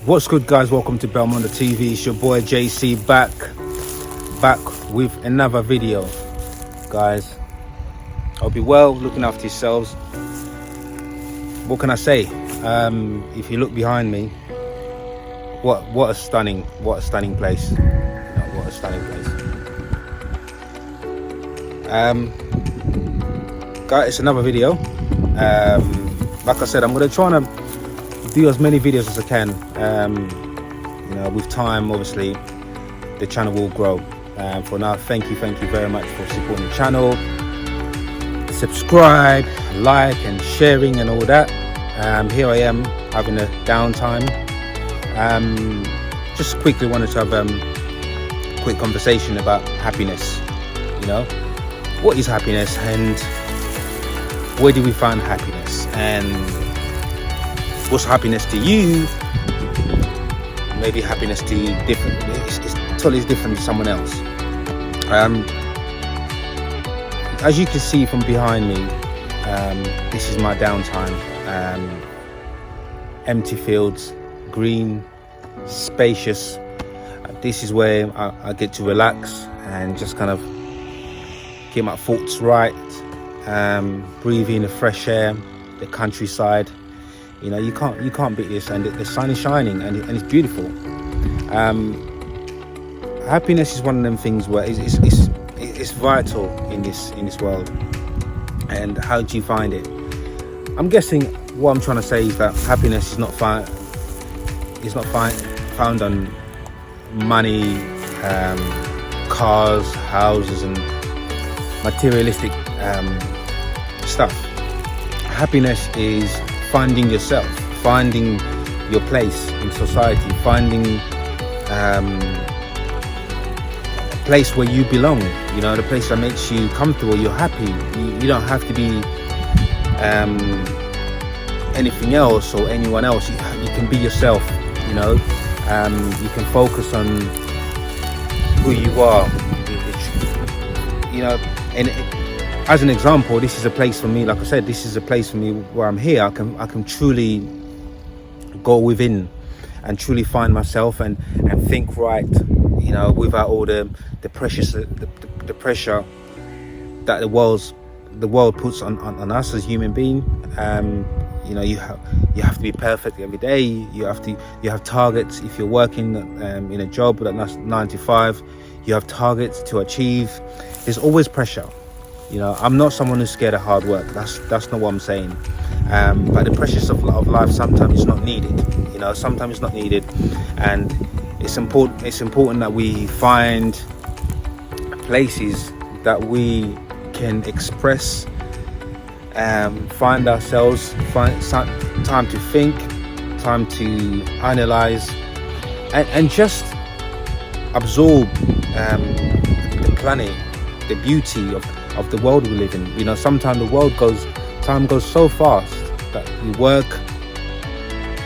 What's good, guys? Welcome to Belmondo TV. It's your boy JC back with another video. Guys, hope you're well, looking after yourselves. What can I say? If you look behind me, what a stunning place. What a stunning place. Guys, it's another video. Like I said, I'm gonna try and do as many videos as I can. With time, obviously, the channel will grow. For now, thank you very much for supporting the channel. Subscribe, like, and sharing, and all that. Here I am having a downtime. Just quickly wanted to have a quick conversation about happiness. What is happiness, and where do we find happiness, and what's happiness to you? Maybe happiness to you different. It's totally different to someone else. As you can see from behind me, this is my downtime. Empty fields, green, spacious. This is where I get to relax and just kind of get my thoughts right. Breathe in the fresh air, the countryside. You can't beat this, and the sun is shining, and it's beautiful. Happiness is one of them things where it's vital in this world. And how do you find it? I'm guessing what I'm trying to say is that happiness is not found on money, cars, houses, and materialistic stuff. Happiness is finding yourself, finding your place in society, finding a place where you belong, the place that makes you comfortable, you're happy. You don't have to be anything else or anyone else. You can be yourself. You can focus on who you are. And as an example, this is a place for me. Like I said, this is a place for me where I'm here. I can truly go within and truly find myself and think right. Without all the pressure that the world puts on us as human beings. You have to be perfect every day. You have targets. If you're working in a job that's 9 to 5, you have targets to achieve. There's always pressure. I'm not someone who's scared of hard work. That's not what I'm saying. But the pressures of life sometimes is not needed. Sometimes it's not needed, and it's important that we find places that we can express, find ourselves, find time to think, time to analyze, and just absorb the planet, the beauty of the world we live in. Sometimes time goes so fast that you work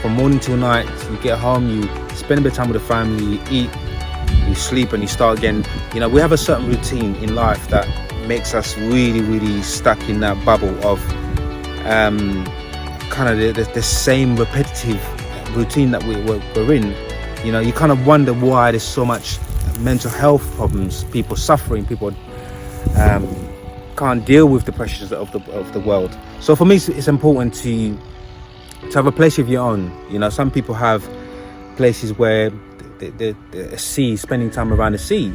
from morning till night, you get home, you spend a bit of time with the family, you eat, you sleep, and you start again. We have a certain routine in life that makes us really, really stuck in that bubble of kind of the same repetitive routine that we're in. You kind of wonder why there's so much mental health problems, people suffering, people can't deal with the pressures of the world. So for me, it's important to have a place of your own. Some people have places where the sea, spending time around the sea,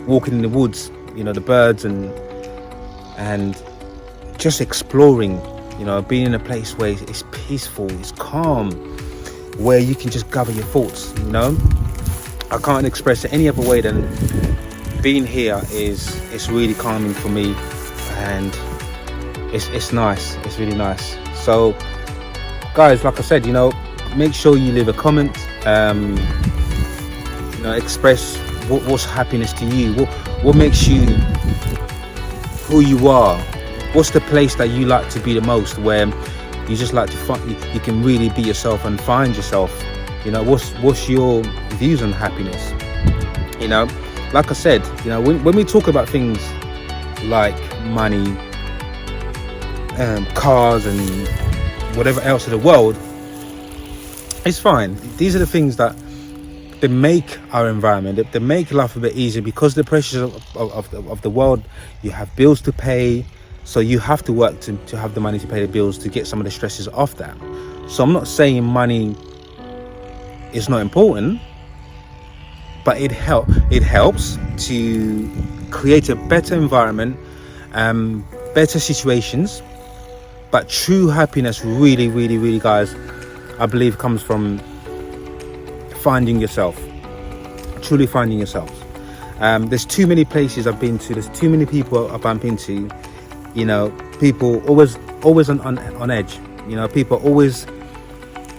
walking in the woods, the birds, and just exploring, being in a place where it's peaceful, it's calm, where you can just gather your thoughts. I can't express it any other way than being here it's really calming for me, and it's nice. It's really nice. So guys, like I said, make sure you leave a comment, express what's happiness to you, what makes you who you are, what's the place that you like to be the most, where you just like to find, you can really be yourself and find yourself. What's your views on happiness? Like I said, when we talk about things like money, cars, and whatever else in the world, It's fine. These are the things that they make our environment, they make life a bit easier, because the pressures of the world. You have bills to pay, so you have to work to have the money to pay the bills, to get some of the stresses off that. So I'm not saying money is not important, but it helps to create a better environment, better situations. But true happiness, really, really, really, guys, I believe comes from finding yourself, truly finding yourself. There's too many places I've been to, there's too many people I bump into, people always on edge, people always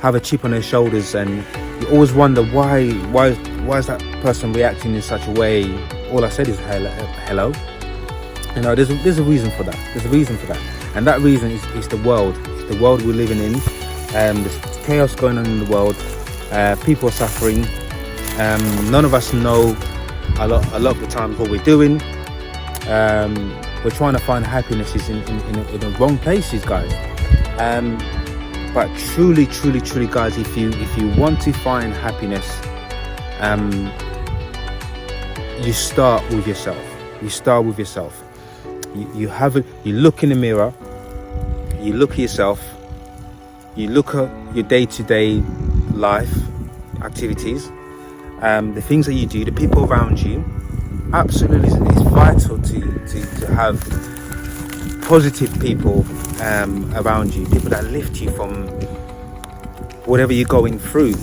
have a chip on their shoulders, and you always wonder why is that person reacting in such a way. All I said is hello. There's a reason for that. And that reason is the world. It's the world we're living in. There's chaos going on in the world. People are suffering. None of us know a lot of the times what we're doing. We're trying to find happiness in the wrong places, guys. But truly, guys, if you want to find happiness, you start with yourself. You look in the mirror, you look at yourself, you look at your day-to-day life activities, the things that you do, the people around you. Absolutely, it's vital to have positive people around you, people that lift you from whatever you're going through,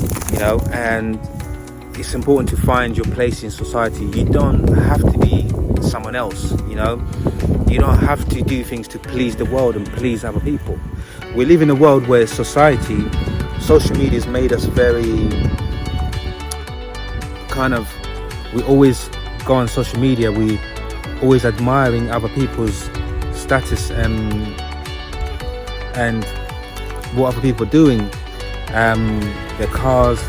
and it's important to find your place in society. You don't have to be someone else, you don't have to do things to please the world and please other people. We live in a world where social media has made us very we always go on social media, we always admiring other people's status and what other people are doing, their cars,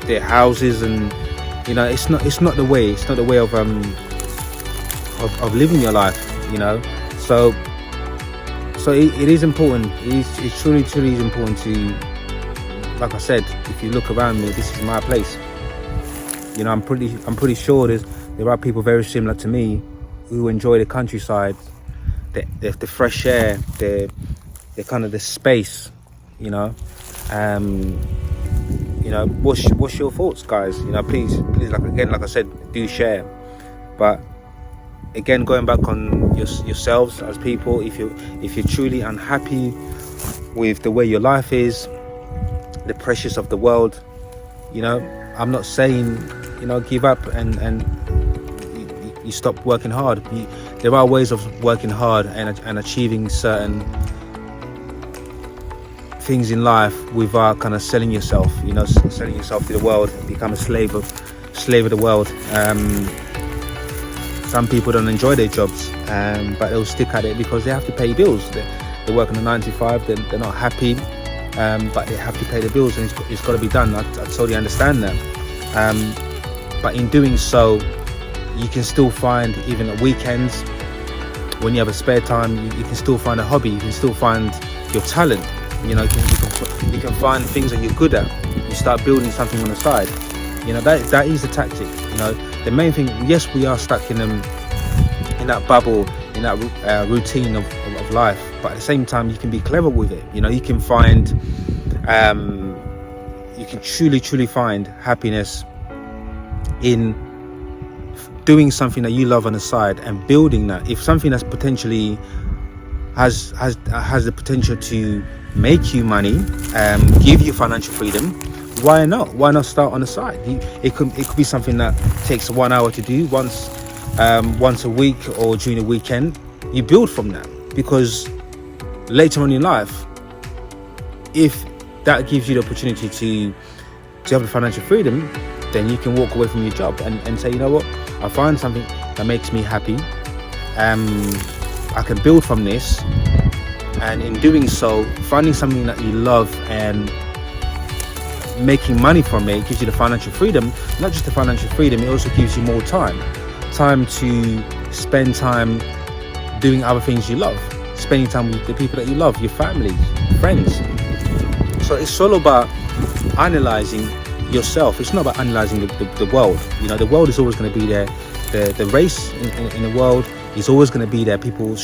their houses, and it's not the way of living your life, so it is important. It's truly is important to, like I said, if you look around me, this is my place. I'm pretty sure there are people very similar to me who enjoy the countryside, the fresh air, the kind of the space, what's your thoughts, guys? Please, like I said, do share. But again, going back on yourselves as people, if you're truly unhappy with the way your life is, the pressures of the world, I'm not saying give up and you stop working hard. There are ways of working hard and achieving certain things in life without kind of selling yourself to the world, become a slave of the world. Some people don't enjoy their jobs, but they'll stick at it because they have to pay bills. They work on a 9 to 5, they're not happy, but they have to pay the bills, and it's got to be done. I totally understand that. But in doing so, you can still find, even at weekends, when you have a spare time, you can still find a hobby, you can still find your talent. You can find things that you're good at. You start building something on the side. That is the tactic. The main thing, yes, we are stuck in that bubble, in that routine of life, but at the same time, you can be clever with it. You can find, you can truly find happiness in doing something that you love on the side and building that. If something that's potentially has the potential to make you money, give you financial freedom, why not start on the side? It could be something that takes 1 hour to do once a week or during the weekend. You build from that, because later on in life, if that gives you the opportunity to have the financial freedom, then you can walk away from your job and say, what, I find something that makes me happy, I can build from this, and in doing so, finding something that you love and making money from it gives you the financial freedom. Not just the financial freedom, it also gives you more time to spend time doing other things you love, spending time with the people that you love, your family, friends. So it's all about analyzing yourself. It's not about analyzing the world. You know, the world is always going to be there. The race in the world is always going to be there. People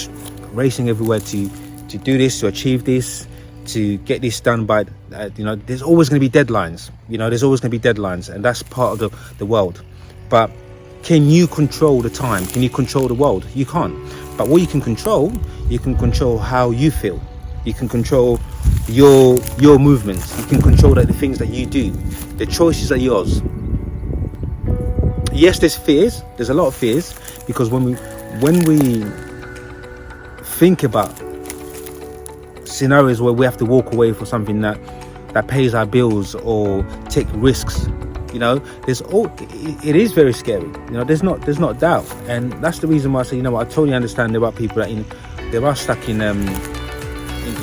racing everywhere to do this, to achieve this, to get this done by, you know, there's always going to be deadlines. You know, there's always going to be deadlines, and that's part of the world. But can you control the time? Can you control the world? You can't. But what you can control how you feel. You can control your movements. You can control the things that you do. The choices are yours. Yes, there's fears. There's a lot of fears, because when we think about scenarios where we have to walk away for something that pays our bills or take risks, you know, it is very scary. You know, there's not doubt, and that's the reason why I say, you know what, I totally understand about people that they are stuck in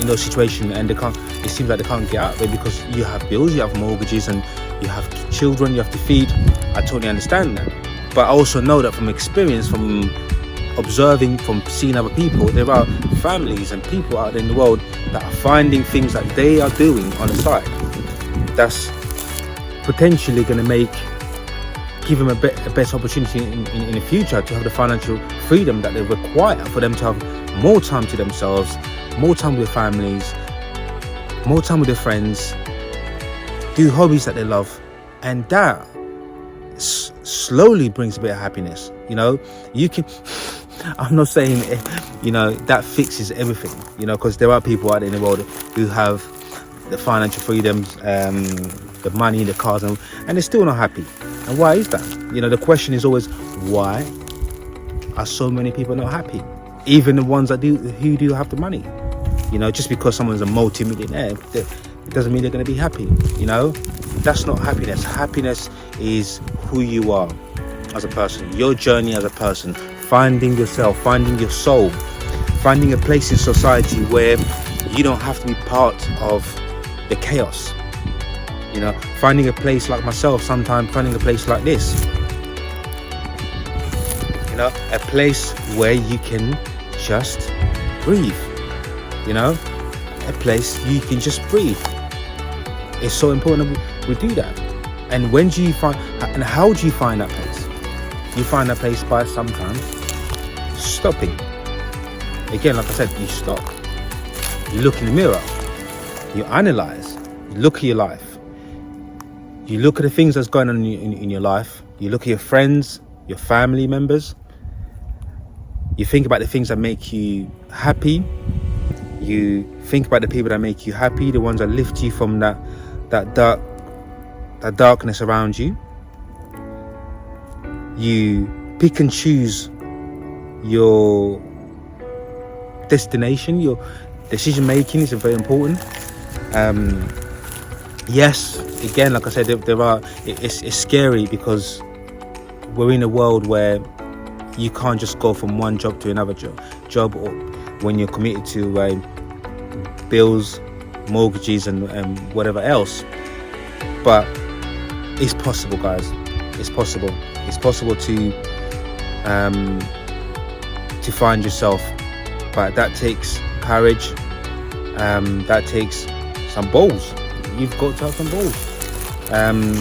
those situations, and it seems like they can't get out of it because you have bills, you have mortgages, and you have children you have to feed. I totally understand that, but I also know that from experience, from observing, from seeing other people, there are families and people out there in the world that are finding things that they are doing on the side that's potentially going to give them a better opportunity in the future to have the financial freedom that they require for them to have more time to themselves, more time with their families, more time with their friends, do hobbies that they love, and that slowly brings a bit of happiness. You know, you can I'm not saying, you know, that fixes everything, you know, because there are people out there in the world who have the financial freedoms, the money, the cars, and they're still not happy. And why is that? You know, the question is always, why are so many people not happy? Even the ones that who do have the money. You know, just because someone's a multi-millionaire, it doesn't mean they're going to be happy. You know, that's not happiness. Happiness is who you are as a person, your journey as a person, finding yourself, finding your soul, finding a place in society where you don't have to be part of the chaos. You know, finding a place like myself, sometimes finding a place like this. You know, a place where you can just breathe. You know, a place you can just breathe. It's so important that we do that. And when do you find, and how do you find that place? You find that place by sometimes stopping. Again, like I said, you stop. You look in the mirror. You analyze. You look at your life. You look at the things that's going on in your life. You look at your friends, your family members. You think about the things that make you happy. You think about the people that make you happy, the ones that lift you from that darkness around you. You pick and choose your destination. Your decision making is very important. Yes, again, like I said, it's scary because we're in a world where you can't just go from one job to another job, or when you're committed to bills, mortgages, and whatever else. But it's possible, guys. It's possible. It's possible to find yourself, but that takes courage. That takes some balls. You've got to have some balls.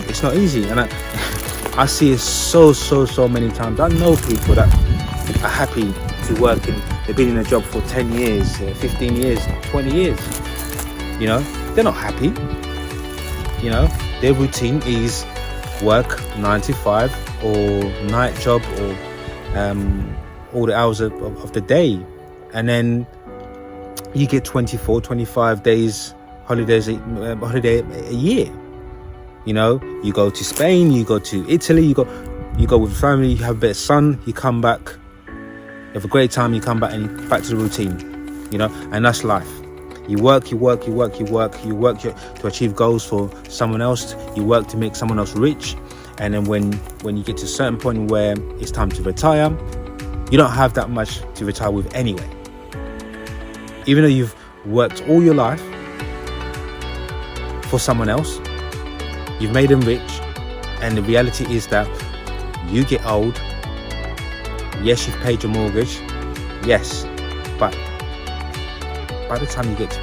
It's not easy, and I see it so many times. I know people that are happy to work they've been in a job for 10 years, 15 years, 20 years. You know, they're not happy. You know, their routine is work 9 to 5 or night job, or all the hours of the day, and then you get 24, 25 days holiday a year. You know, you go to Spain, you go to Italy, you go with family, you have a bit of sun, you come back, you have a great time, you come back and you're back to the routine. You know, and that's life. You work to achieve goals for someone else. You work to make someone else rich. And then when you get to a certain point where it's time to retire, you don't have that much to retire with anyway. Even though you've worked all your life for someone else, you've made them rich, and the reality is that you get old. Yes, you've paid your mortgage. Yes, but by the time you get to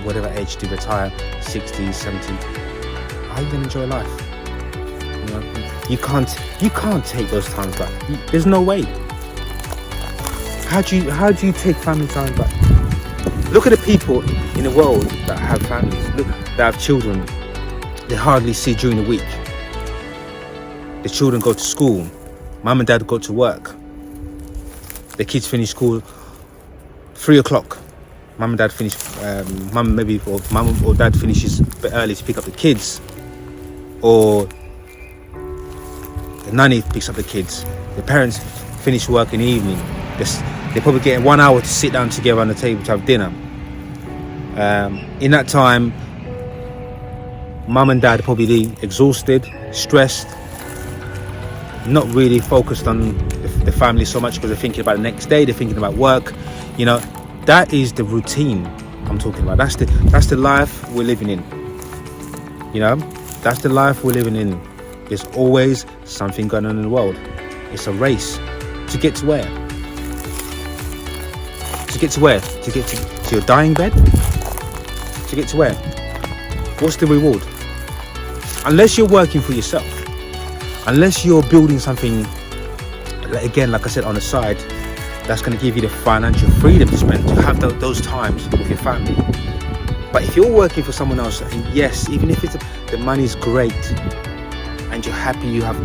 whatever age to retire, 60, 70, are you going to enjoy life? You know, you can't take those times back. There's no way. How do you take family time back? Look at the people in the world that have families, that have children. They hardly see during the week. The children go to school. Mum and dad go to work. The kids finish school 3 o'clock. Mum and dad finish. Mum or dad finishes a bit early to pick up the kids, or the nanny picks up the kids. The parents finish work in the evening. They're probably getting 1 hour to sit down together on the table to have dinner. In that time, mum and dad are probably exhausted, stressed, not really focused on the family so much because they're thinking about the next day, they're thinking about work. You know, that is the routine I'm talking about. That's the life we're living in. You know, that's the life we're living in. There's always something going on in the world. It's a race to get to where? To get to where? To get to your dying bed? To get to where? What's the reward? Unless you're working for yourself, unless you're building something, again, like I said, on the side, that's going to give you the financial freedom to spend, to have those times with your family. But if you're working for someone else, and yes, even if the money's great and you're happy, you have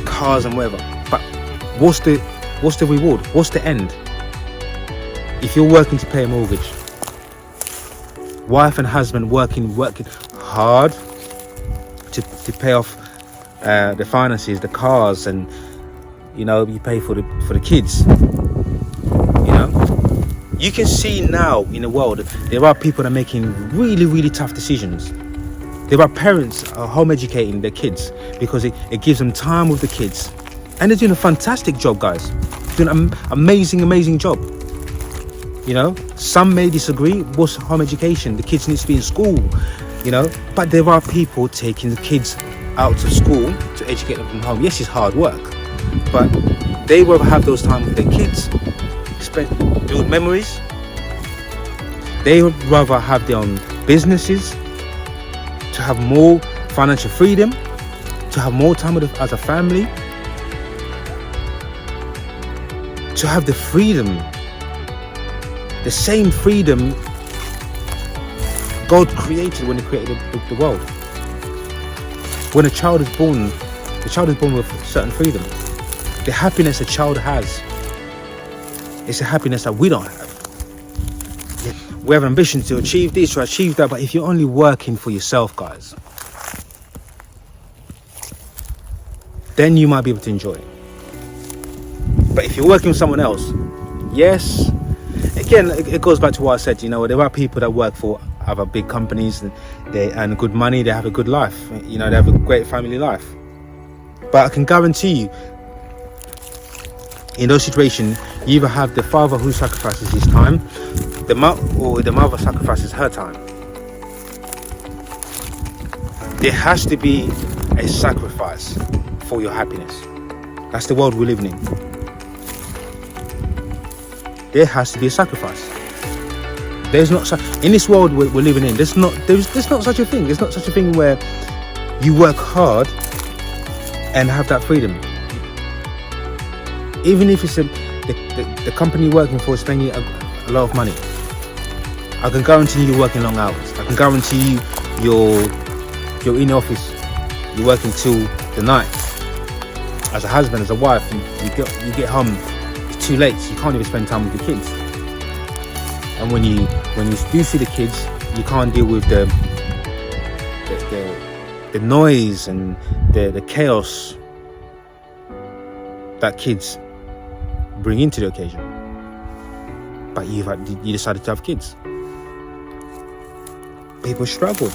cars and whatever, but what's the reward? What's the end? If you're working to pay a mortgage, wife and husband working hard to pay off the finances, the cars, and you know, you pay for the kids. You know, you can see now in the world there are people that are making really, really tough decisions. There are parents home educating their kids because it gives them time with the kids, and they're doing a fantastic job, guys. Doing an amazing job. You know, some may disagree. What's home education? The kids need to be in school, you know. But there are people taking the kids out of school to educate them from home. Yes, it's hard work, but they will have those time with their kids, build memories. They would rather have their own businesses, to have more financial freedom, to have more time as a family, to have the freedom. The same freedom God created when He created the world. When a child is born, the child is born with certain freedom. The happiness a child has is a happiness that we don't have. Yeah, we have ambitions to achieve this, to achieve that, but if you're only working for yourself, guys, then you might be able to enjoy it. But if you're working with someone else, yes, again, it goes back to what I said. You know, there are people that work for other big companies, and they earn good money, they have a good life, you know, they have a great family life. But I can guarantee you, in those situations, you either have the father who sacrifices his time, the mother sacrifices her time. There has to be a sacrifice for your happiness. That's the world we're living in. There has to be a sacrifice. There's not in this world we're living in. There's not such a thing. There's not such a thing where you work hard and have that freedom. Even if it's the company you're working for is paying you a lot of money, I can guarantee you're working long hours. I can guarantee you're in the office, you're working till the night. As a husband, as a wife, you get home, it's too late, so you can't even spend time with your kids. And when you do see the kids, you can't deal with the noise and the chaos that kids bring into the occasion. But you decided to have kids. People struggle.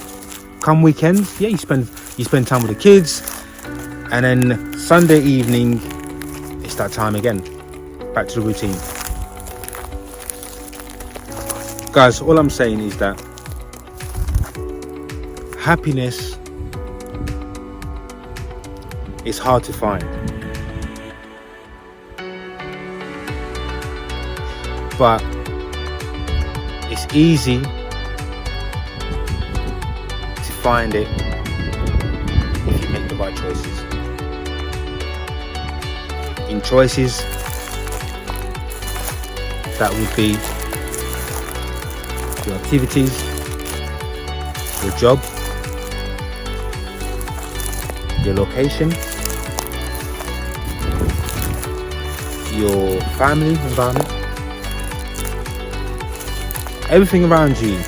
Come weekends, yeah, you spend time with the kids, and then Sunday evening, it's that time again, back to the routine. Guys, all I'm saying is that happiness is hard to find. But it's easy find it if you make the right choices. In choices, that would be your activities, your job, your location, your family environment, everything around you.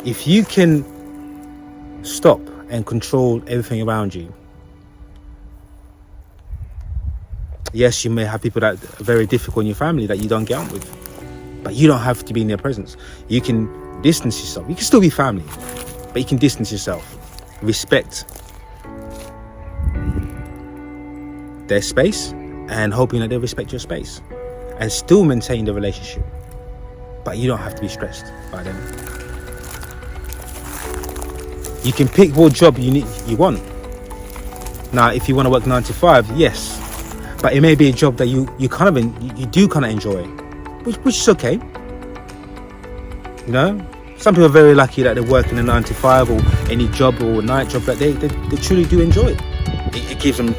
If you can stop and control everything around you, yes, you may have people that are very difficult in your family that you don't get on with, but you don't have to be in their presence. You can distance yourself. You can still be family, but you can distance yourself. Respect their space and hoping that they respect your space and still maintain the relationship, but you don't have to be stressed by them. You can pick what job you want. Now, if you want to work 9 to 5, yes, but it may be a job that you do kind of enjoy, which is okay. You know, some people are very lucky that they work in a 9 to 5 or any job or a night job that they truly do enjoy. It gives them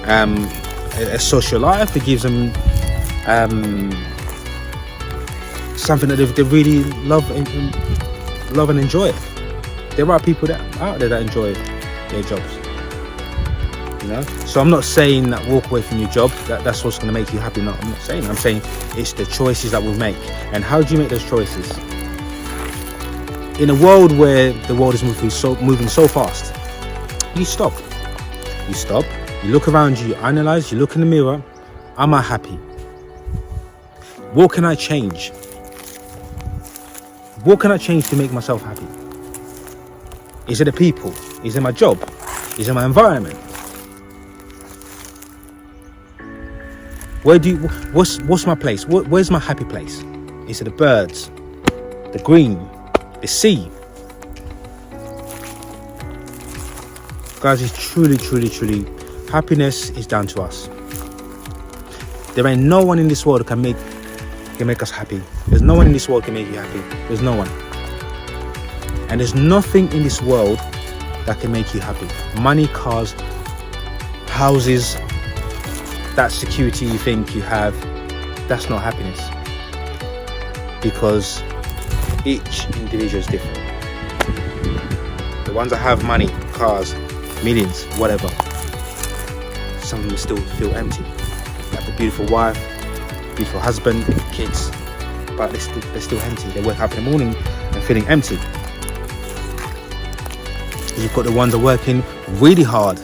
a social life. It gives them something that they really love and enjoy. There are people out there that enjoy their jobs. You know, so I'm not saying that walk away from your job, that's what's going to make you happy. No, I'm not saying. I'm saying it's the choices that we make. And how do you make those choices? In a world where the world is moving so fast, you stop. You look around you, you analyze, you look in the mirror. Am I happy? What can I change? What can I change to make myself happy? Is it the people? Is it my job? Is it my environment? What's my place? Where's my happy place? Is it the birds, the green, the sea? Guys, it's truly, happiness is down to us. There ain't no one in this world that can make us happy. There's no one in this world can make you happy. There's no one. And there's nothing in this world that can make you happy. Money, cars, houses, that security you think you have, that's not happiness. Because each individual is different. The ones that have money, cars, millions, whatever, some of them still feel empty. They have a beautiful wife, beautiful husband, kids, but they're still empty. They wake up in the morning and feeling empty. You've got the ones that are working really hard,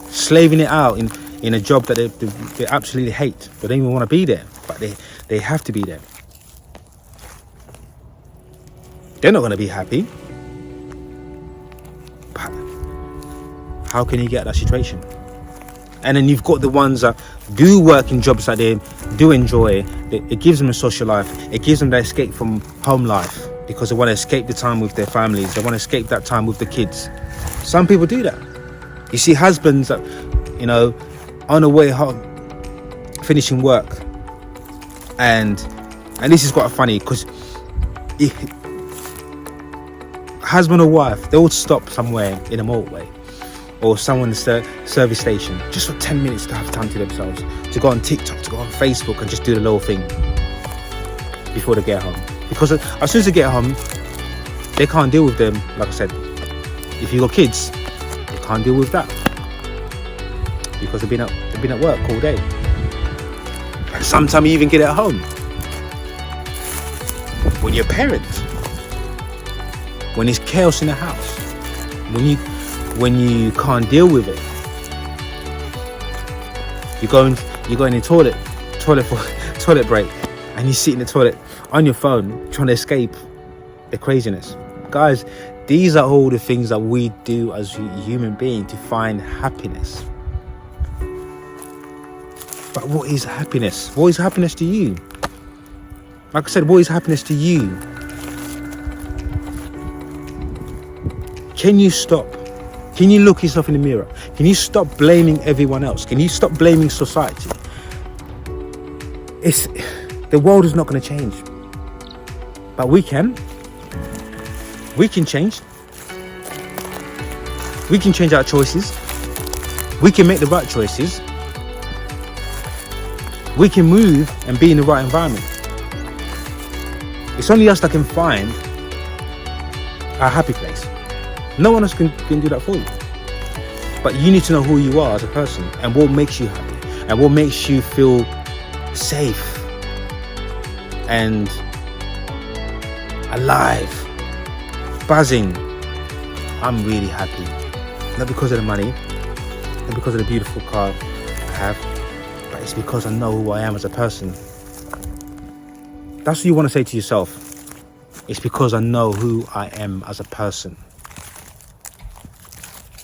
slaving it out in a job that they absolutely hate. They don't even want to be there, but they have to be there. They're not going to be happy. But how can you get that situation? And then you've got the ones that do work in jobs that they do enjoy. It gives them a social life. It gives them the escape from home life because they want to escape the time with their families. They want to escape that time with the kids. Some people do that. You see husbands that, you know, on the way home, finishing work, and this is quite funny because husband or wife, they all stop somewhere in a motorway or somewhere in the service station just for 10 minutes to have time to themselves, to go on TikTok, to go on Facebook and just do the little thing before they get home. Because as soon as they get home, they can't deal with them. Like I said, if you got kids, they can't deal with that because they've been at work all day. And sometimes you even get it at home. When you're a parent, when there's chaos in the house, when you can't deal with it, you go in the toilet for toilet break, and you sit in the toilet on your phone trying to escape the craziness. Guys, these are all the things that we do as human beings to find happiness. But what is happiness? What is happiness to you? Like I said, what is happiness to you? Can you stop? Can you look yourself in the mirror? Can you stop blaming everyone else? Can you stop blaming society? The world is not going to change. But we can. We can change. We can change our choices. We can make the right choices. We can move and be in the right environment. It's only us that can find our happy place. No one else can do that for you. But you need to know who you are as a person and what makes you happy and what makes you feel safe and alive, buzzing. I'm really happy. Not because of the money, not because of the beautiful car I have, but it's because I know who I am as a person. That's what you want to say to yourself. It's because I know who I am as a person.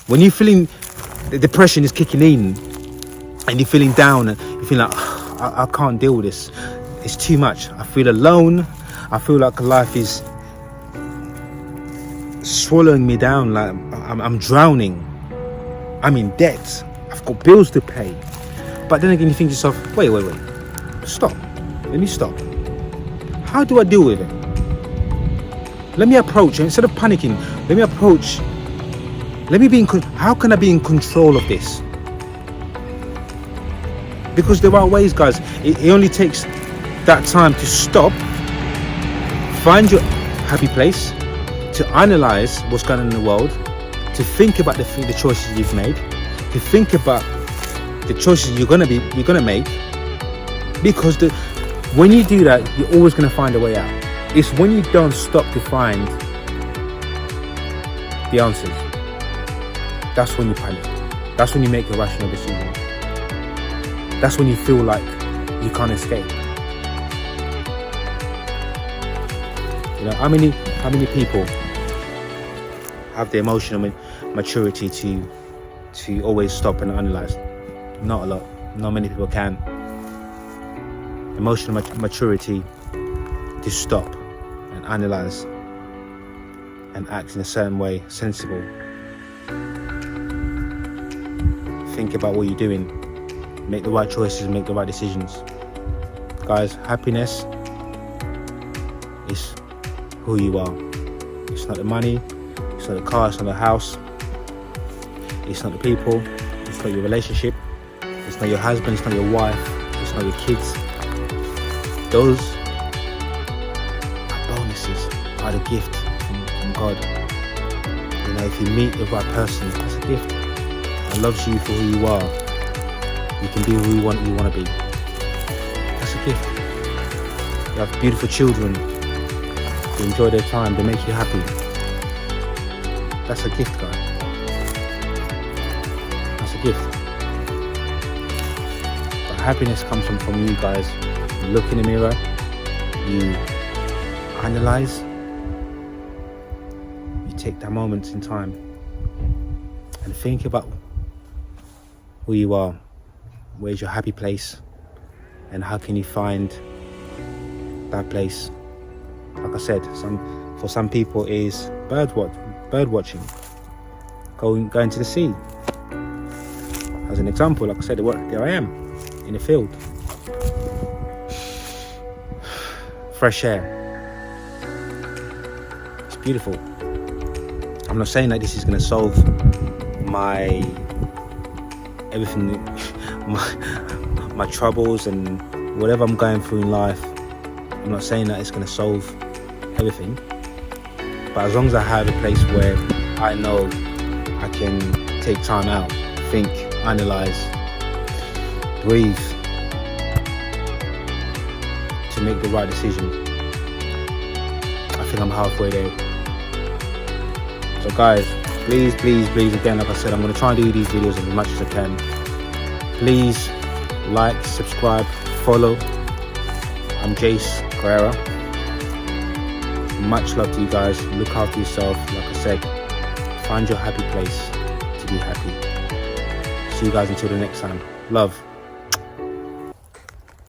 When you're feeling the depression is kicking in and you're feeling down and you're feeling like, I can't deal with this. It's too much. I feel alone. I feel like life is swallowing me down, like I'm drowning. I'm in debt. I've got bills to pay. But then again, you think to yourself, wait. Stop. Let me stop. How do I deal with it? Let me approach, instead of panicking, let me approach. Let me be how can I be in control of this? Because there are ways, guys. It only takes that time to stop, find your happy place, to analyze what's going on in the world, to think about the choices you've made, to think about the choices you're gonna make. Because when you do that, you're always gonna find a way out. It's when you don't stop to find the answers. That's when you panic. That's when you make a rational decision. That's when you feel like you can't escape. You know, how many people have the emotional maturity to always stop and analyze? Not a lot. Not many people can. Emotional maturity to stop and analyze and act in a certain way, sensible. Think about what you're doing. Make the right choices, make the right decisions. Guys, happiness is who you are. It's not the money, it's not the car, it's not the house, it's not the people, it's not your relationship, it's not your husband, it's not your wife, it's not your kids. Those are bonuses, are the gift from God. You know, if you meet the right person, that's a gift. God loves you for who you are. You can be who you want to be. That's a gift. You have beautiful children. You enjoy their time. They make you happy. That's a gift, guys. That's a gift. But happiness comes from you guys. You look in the mirror. You analyze. You take that moment in time and think about who you are. Where's your happy place? And how can you find that place? Like I said, for some people is bird watching. Going to the sea. As an example, like I said, there I am in the field. Fresh air. It's beautiful. I'm not saying that this is going to solve everything, my troubles and whatever I'm going through in life. I'm not saying that it's going to solve everything, but as long as I have a place where I know I can take time out, think, analyze, breathe to make the right decision, I think I'm halfway there. So guys, please, again, like I said, I'm going to try and do these videos as much as I can. Please like, subscribe, follow. I'm Jace Carrera. Much love to you guys. Look after yourself. Like I said, find your happy place to be happy. See you guys until the next time. Love.